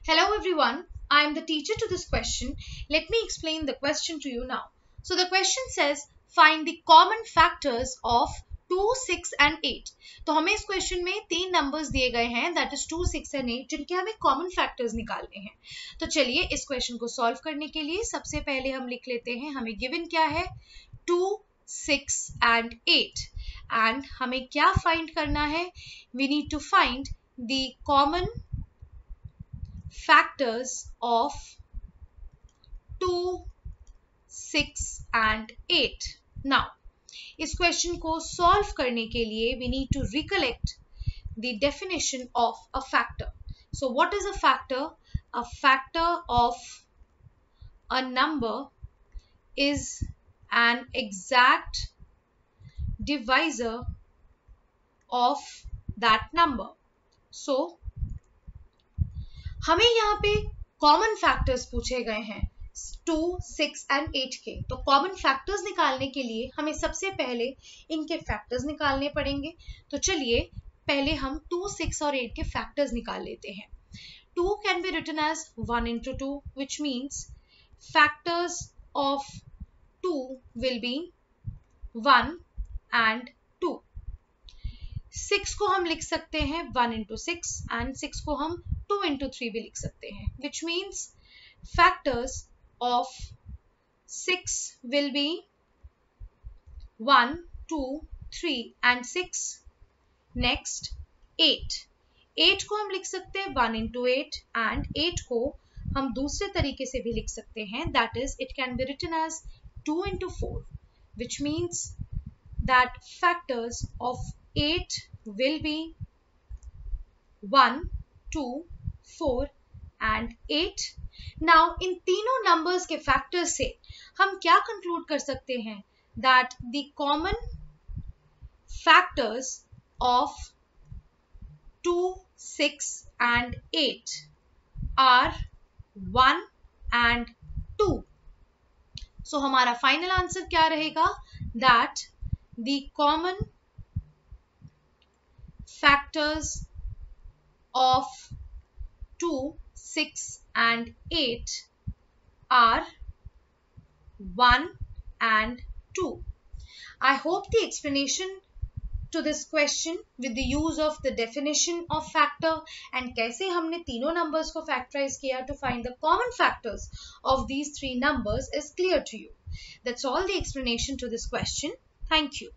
Hello everyone, I am the teacher to this question. Let me explain the question to you now. So the question says find the common factors of 2, 6 and 8. तो हमें इस question में तीन numbers दिए गए हैं that is 2, 6 and 8 जिनके हमें कॉमन फैक्टर्स निकालने हैं. तो चलिए इस क्वेश्चन को सॉल्व करने के लिए सबसे पहले हम लिख लेते हैं हमें गिवन क्या है 2, 6 एंड 8 एंड हमें क्या फाइंड करना है. We need to find the common factors of 2, 6 and 8. Now, इस क्वेश्चन को सॉल्व करने के लिए we need to recollect the definition of a factor. So what is a factor? A factor of a number is an exact divisor of that number. So हमें यहाँ पे common factors पूछे गए हैं 2, 6 एंड 8 के. तो कॉमन फैक्टर्स निकालने के लिए हमें सबसे पहले इनके फैक्टर्स निकालने पड़ेंगे. तो चलिए पहले हम 2, 6 और 8 के फैक्टर्स निकाल लेते हैं. 2 can be written as 1 into 2 which means factors of 2 will be 1 and 2. 6 को हम लिख सकते हैं 1 into 6 and 6 को हम 2 into 3 भी लिख सकते हैं which means factors of 6 will be 1, 2, 3 and 6. Next 8. 8 को हम लिख सकते हैं 1 into 8 and 8 को हम दूसरे तरीके से भी लिख सकते हैं that is it can be written as 2 into 4 which means that factors of 8 will be 1, 2, 4 and 8. Now इन तीनों नंबर्स के फैक्टर्स से हम क्या कंक्लूड कर सकते हैं that the common factors of 2, 6 and 8 are 1 and 2. So हमारा फाइनल आंसर क्या रहेगा that the common factors of 2, 6 and 8 are 1 and 2. I hope the explanation to this question with the use of the definition of factor and कैसे हमने तीनों numbers को factorize किया to find the common factors of these three numbers is clear to you. That's all the explanation to this question. Thank you.